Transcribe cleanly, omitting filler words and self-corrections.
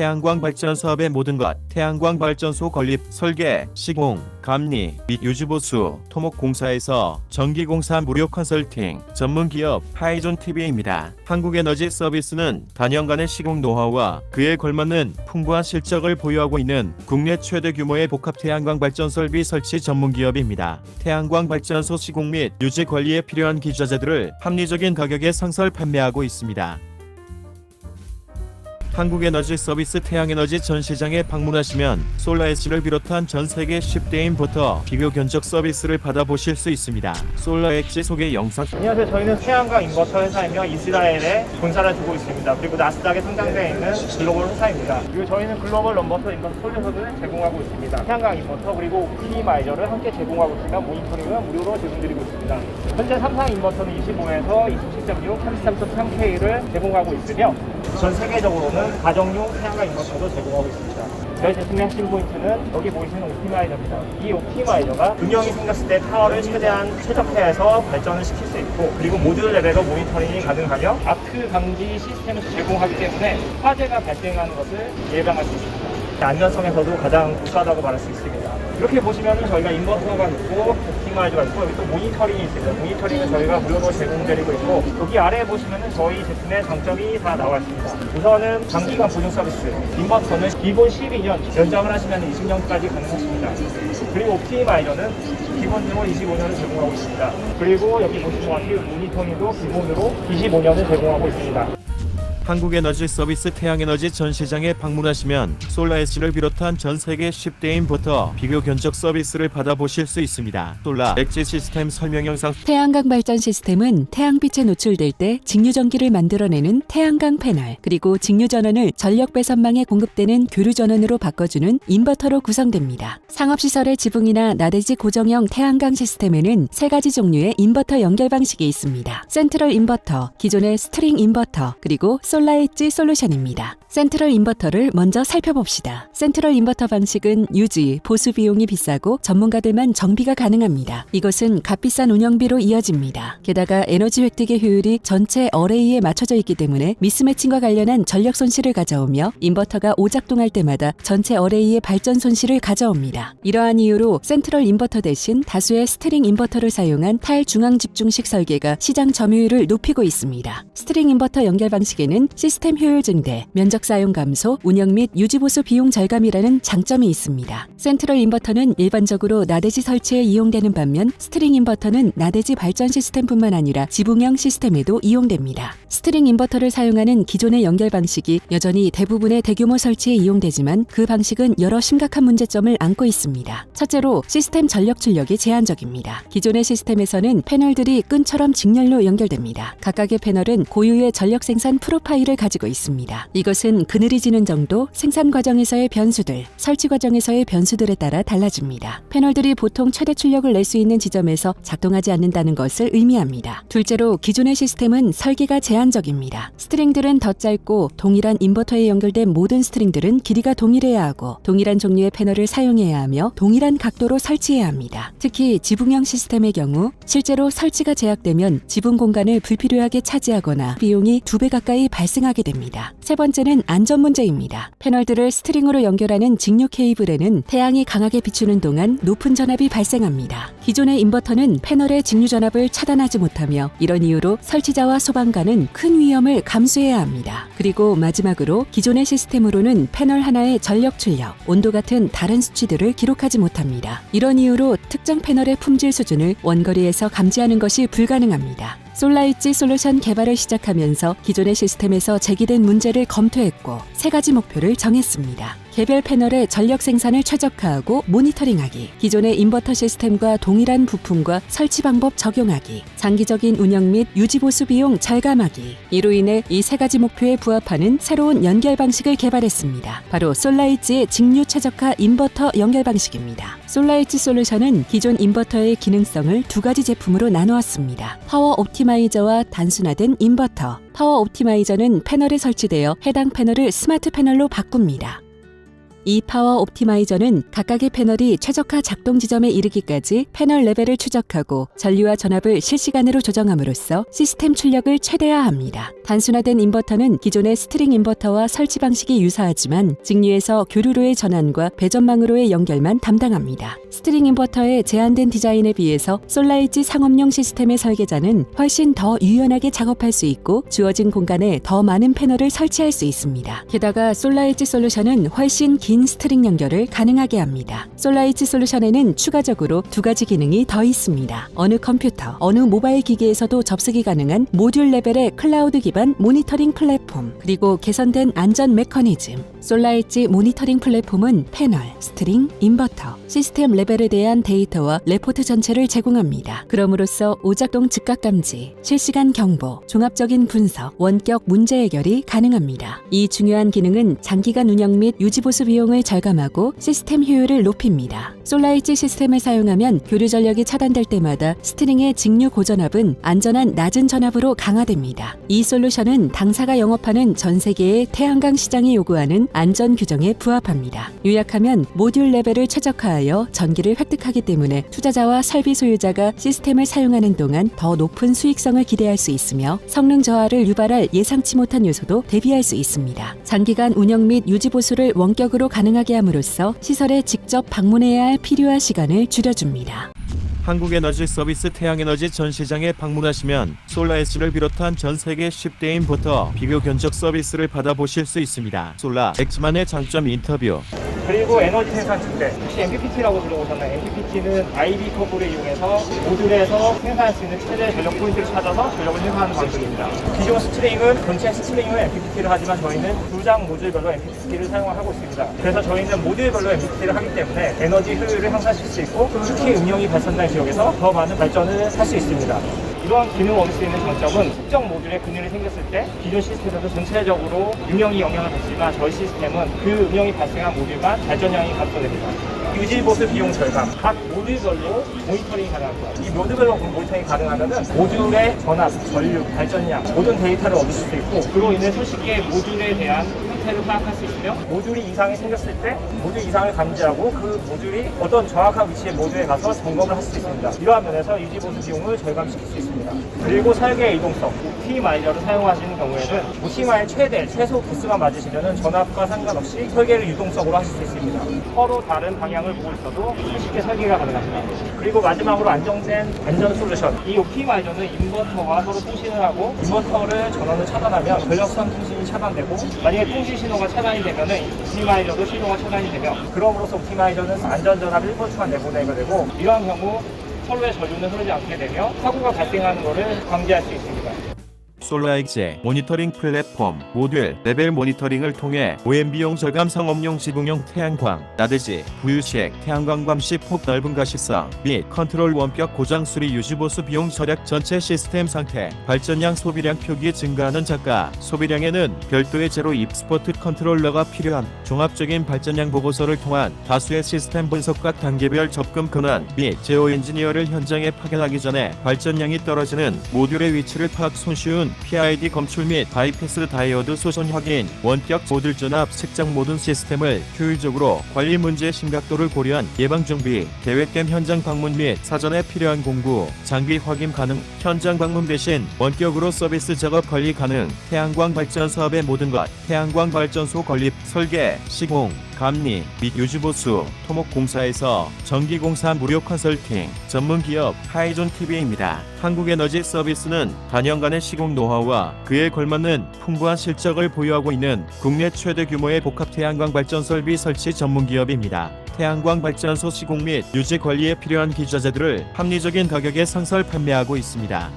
태양광 발전 사업의 모든 것, 태양광 발전소 건립, 설계, 시공, 감리 및 유지보수, 토목공사에서 전기공사 무료 컨설팅, 전문기업 하이존TV입니다. 한국에너지 서비스는 단연간의 시공 노하우와 그에 걸맞는 풍부한 실적을 보유하고 있는 국내 최대 규모의 복합 태양광 발전 설비 설치 전문기업입니다. 태양광 발전소 시공 및 유지 관리에 필요한 기자재들을 합리적인 가격에 상설 판매하고 있습니다. 한국에너지 서비스 태양에너지 전 시장에 방문하시면 솔라에시를 비롯한 전 세계 10대 인버터 비교 견적 서비스를 받아보실 수 있습니다. 솔라엑시 소개 영상. 안녕하세요. 저희는 태양광 인버터 회사이며 이스라엘에 본사를 두고 있습니다. 그리고 나스닥에 상장되어 있는 글로벌 회사입니다. 그리고 저희는 글로벌 넘버터 인버터 솔루션을 제공하고 있습니다. 태양광 인버터 그리고 optimiser를 함께 제공하고 있으며 모니터링은 무료로 제공드리고 있습니다. 현재 삼성 인버터는 25에서 27.6, 33.3K를 제공하고 있으며 전 세계적으로는 가정용 태양광 인버터도 제공하고 있습니다. 저희 제품의 핵심 포인트는 여기 보이시는 옵티마이저입니다. 이 옵티마이저가 음영이 생겼을 때 파워를 최대한 최적화해서 발전을 시킬 수 있고, 그리고 모듈 레벨로 모니터링이 가능하며 아크 방지 시스템을 제공하기 때문에 화재가 발생하는 것을 예방할 수 있습니다. 안전성에서도 가장 우수하다고 말할 수 있습니다. 이렇게 보시면 저희가 인버터가 있고 옵티마이저가 있고 여기 또 모니터링이 있습니다. 모니터링은 저희가 무료로 제공드리고 있고, 여기 아래에 보시면 저희 제품의 장점이 다 나와 있습니다. 우선은 장기간 보증 서비스, 인버터는 기본 12년, 연장을 하시면 20년까지 가능하십니다. 그리고 옵티마이저는 기본적으로 25년을 제공하고 있습니다. 그리고 여기 보시는 것 같이 모니터링도 기본으로 25년을 제공하고 있습니다. 한국에너지 서비스 태양에너지 전 시장에 방문하시면 솔라에시를 비롯한 전 세계 10대 인버터 비교 견적 서비스를 받아보실 수 있습니다. 솔라 엑시 시스템 설명 영상. 태양광 발전 시스템은 태양빛에 노출될 때 직류전기를 만들어내는 태양광 패널, 그리고 직류전원을 전력 배선망에 공급되는 교류전원으로 바꿔주는 인버터로 구성됩니다. 상업시설의 지붕이나 나대지 고정형 태양광 시스템에는 세 가지 종류의 인버터 연결 방식이 있습니다. 센트럴 인버터, 기존의 스트링 인버터, 그리고 솔라 엣지 솔루션입니다. 센트럴 인버터를 먼저 살펴봅시다. 센트럴 인버터 방식은 유지, 보수 비용이 비싸고 전문가들만 정비가 가능합니다. 이것은 값비싼 운영비로 이어집니다. 게다가 에너지 획득의 효율이 전체 어레이에 맞춰져 있기 때문에 미스매칭과 관련한 전력 손실을 가져오며 인버터가 오작동할 때마다 전체 어레이의 발전 손실을 가져옵니다. 이러한 이유로 센트럴 인버터 대신 다수의 스트링 인버터를 사용한 탈중앙 집중식 설계가 시장 점유율을 높이고 있습니다. 스트링 인버터 연결 방식에는 시스템 효율 증대, 면적 사용 감소, 운영 및 유지보수 비용 절감이라는 장점이 있습니다. 센트럴 인버터는 일반적으로 나대지 설치에 이용되는 반면 스트링 인버터는 나대지 발전 시스템뿐만 아니라 지붕형 시스템에도 이용됩니다. 스트링 인버터를 사용하는 기존의 연결 방식이 여전히 대부분의 대규모 설치에 이용되지만 그 방식은 여러 심각한 문제점을 안고 있습니다. 첫째로 시스템 전력 출력이 제한적입니다. 기존의 시스템에서는 패널들이 끈처럼 직렬로 연결됩니다. 각각의 패널은 고유의 전력 생산 프로파일을 가지고 있습니다. 이것은 그늘이 지는 정도, 생산 과정에서의 변수들, 설치 과정에서의 변수들에 따라 달라집니다. 패널들이 보통 최대 출력을 낼 수 있는 지점에서 작동하지 않는다는 것을 의미합니다. 둘째로 기존의 시스템은 설계가 제한적입니다. 스트링들은 더 짧고 동일한 인버터에 연결된 모든 스트링들은 길이가 동일해야 하고 동일한 종류의 패널을 사용해야 하며 동일한 각도로 설치해야 합니다. 특히 지붕형 시스템의 경우 실제로 설치가 제약되면 지붕 공간을 불필요하게 차지하거나 비용이 2배 가까이 발생하게 됩니다. 세 번째는 안전 문제입니다. 패널들을 스트링으로 연결하는 직류 케이블에는 태양이 강하게 비추는 동안 높은 전압이 발생합니다. 기존의 인버터는 패널의 직류 전압을 차단하지 못하며 이런 이유로 설치자와 소방관은 큰 위험을 감수해야 합니다. 그리고 마지막으로 기존의 시스템으로는 패널 하나의 전력 출력, 온도 같은 다른 수치들을 기록하지 못합니다. 이런 이유로 특정 패널의 품질 수준을 원거리에서 감지하는 것이 불가능합니다. 솔라 엣지 솔루션 개발을 시작하면서 기존의 시스템에서 제기된 문제를 검토했고 세 가지 목표를 정했습니다. 개별 패널의 전력 생산을 최적화하고 모니터링하기, 기존의 인버터 시스템과 동일한 부품과 설치 방법 적용하기, 장기적인 운영 및 유지보수 비용 절감하기. 이로 인해 이 세 가지 목표에 부합하는 새로운 연결 방식을 개발했습니다. 바로 솔라 엣지의 직류 최적화 인버터 연결 방식입니다. 솔라 엣지 솔루션은 기존 인버터의 기능성을 두 가지 제품으로 나누었습니다. 파워 옵티마이저와 단순화된 인버터. 파워 옵티마이저는 패널에 설치되어 해당 패널을 스마트 패널로 바꿉니다. 이 파워 옵티마이저는 각각의 패널이 최적화 작동 지점에 이르기까지 패널 레벨을 추적하고 전류와 전압을 실시간으로 조정함으로써 시스템 출력을 최대화합니다. 단순화된 인버터는 기존의 스트링 인버터와 설치 방식이 유사하지만 직류에서 교류로의 전환과 배전망으로의 연결만 담당합니다. 스트링 인버터의 제한된 디자인에 비해서 솔라엣지 상업용 시스템의 설계자는 훨씬 더 유연하게 작업할 수 있고 주어진 공간에 더 많은 패널을 설치할 수 있습니다. 게다가 솔라엣지 솔루션은 훨씬 긴 스트링 연결을 가능하게 합니다. 솔라엣지 솔루션에는 추가적으로 두 가지 기능이 더 있습니다. 어느 컴퓨터, 어느 모바일 기기에서도 접속이 가능한 모듈 레벨의 클라우드 기반 모니터링 플랫폼, 그리고 개선된 안전 메커니즘. 솔라엣지 모니터링 플랫폼은 패널, 스트링, 인버터, 시스템 레벨에 대한 데이터와 레포트 전체를 제공합니다. 그럼으로써 오작동 즉각 감지, 실시간 경보, 종합적인 분석, 원격 문제 해결이 가능합니다. 이 중요한 기능은 장기간 운영 및 유지 보수 비용을 절감하고 시스템 효율을 높입니다. 솔라엣지 시스템을 사용하면 교류 전력이 차단될 때마다 스트링의 직류 고전압은 안전한 낮은 전압으로 강화됩니다. 이 솔루션은 당사가 영업하는 전 세계의 태양광 시장이 요구하는 안전 규정에 부합합니다. 요약하면 모듈 레벨을 최적화하여 전기를 획득하기 때문에 투자자와 설비 소유자가 시스템을 사용하는 동안 더 높은 수익성을 기대할 수 있으며 성능 저하를 유발할 예상치 못한 요소도 대비할 수 있습니다. 장기간 운영 및 유지 보수를 원격으로 가능하게 함으로써 시설에 직접 방문해야 할 필요한 시간을 줄여줍니다. 한국에너지 서비스 태양에너지 전 시장에 방문하시면 솔라엣지를 비롯한 전 세계 10대 인버터 비교 견적 서비스를 받아보실 수 있습니다. 솔라엑스만의 장점 인터뷰. 그리고 에너지 생산 측대, 혹시 MPPT라고 들어보셨나요? MPPT는 IB 커브를 이용해서 모듈에서 생산할 수 있는 최대 전력 포인트를 찾아서 전력을 생산하는 방식입니다. 기존 스트링은 전체 스트링은 MPPT를 하지만 저희는 두 장 모듈별로 MPPT를 사용하고 있습니다. 그래서 저희는 모듈별로 MPPT를 하기 때문에 에너지 효율을 향상시킬 수 있고 특히 음영이 발산된 지역에서 더 많은 발전을 할 수 있습니다. 이러한 기능을 얻을 수 있는 장점은 특정 모듈에 근열이 생겼을 때 기존 시스템에서 전체적으로 음영이 영향을 받지만 저희 시스템은 그 음영이 발생한 모듈만 발전량이 감소됩니다. 유지 보수 비용 절감, 각 모듈별로 모니터링이 가능합니다. 이 모듈별로 모니터링이 가능하면 모듈의 전압, 전류, 발전량 모든 데이터를 얻을 수 있고 그로 인해 손쉽게 모듈에 대한 상태를 파악할 수 있으며 모듈이 이상이 생겼을 때 모듈 이상을 감지하고 그 모듈이 어떤 정확한 위치의 모듈에 가서 점검을 할 수 있습니다. 이러한 면에서 유지 보수 비용을 절감시킬 수 있습니다. 그리고 설계의 이동성, 옵티마이저를 사용하시는 경우에는 옵티마의 최소 부스만 맞으시면 전압과 상관없이 설계를 유동적으로 하실 수 있습니다. 서로 다른 방향을 보고 있어도 쉽게 설계가 가능합니다. 그리고 마지막으로 안정된 안전 솔루션. 이 옵티마이저는 인버터와 서로 통신을 하고 인버터를 전원을 차단하면 전력선 통신이 차단되고 만약에 통신 신호가 차단이 되면 옵티마이저도 신호가 차단이 되며 그럼으로써 옵티마이저는 안전전압 1%만 내보내게 되고 이러한 경우 서로의 전류는 흐르지 않게 되며 사고가 발생하는 것을 방지할 수 있습니다. 솔라엑스 모니터링 플랫폼 모듈 레벨 모니터링을 통해 OM 비용 절감 상업용 지붕용 태양광 나대지 부유식 태양광 감시 폭 넓은 가시성 및 컨트롤 원격 고장 수리 유지 보수 비용 절약 전체 시스템 상태 발전량 소비량 표기 증가하는 작가 소비량에는 별도의 제로 입스포트 컨트롤러가 필요한 종합적인 발전량 보고서를 통한 다수의 시스템 분석과 단계별 접근 근원 및 제어 엔지니어를 현장에 파견하기 전에 발전량이 떨어지는 모듈의 위치를 파악 손쉬운 PID 검출 및 바이패스 다이오드 소선 확인, 원격 모듈 전압 측정 모든 시스템을 효율적으로 관리 문제의 심각도를 고려한 예방 준비, 계획된 현장 방문 및 사전에 필요한 공구, 장비 확인 가능, 현장 방문 대신 원격으로 서비스 작업 관리 가능, 태양광 발전 사업의 모든 것, 태양광 발전소 건립, 설계, 시공, 감리 및 유지보수, 토목공사에서 전기공사 무료 컨설팅, 전문기업 하이존TV입니다. 한국에너지 서비스는 단연간의 시공 노하우와 그에 걸맞는 풍부한 실적을 보유하고 있는 국내 최대 규모의 복합 태양광 발전 설비 설치 전문기업입니다. 태양광 발전소 시공 및 유지 관리에 필요한 기자재들을 합리적인 가격에 상설 판매하고 있습니다.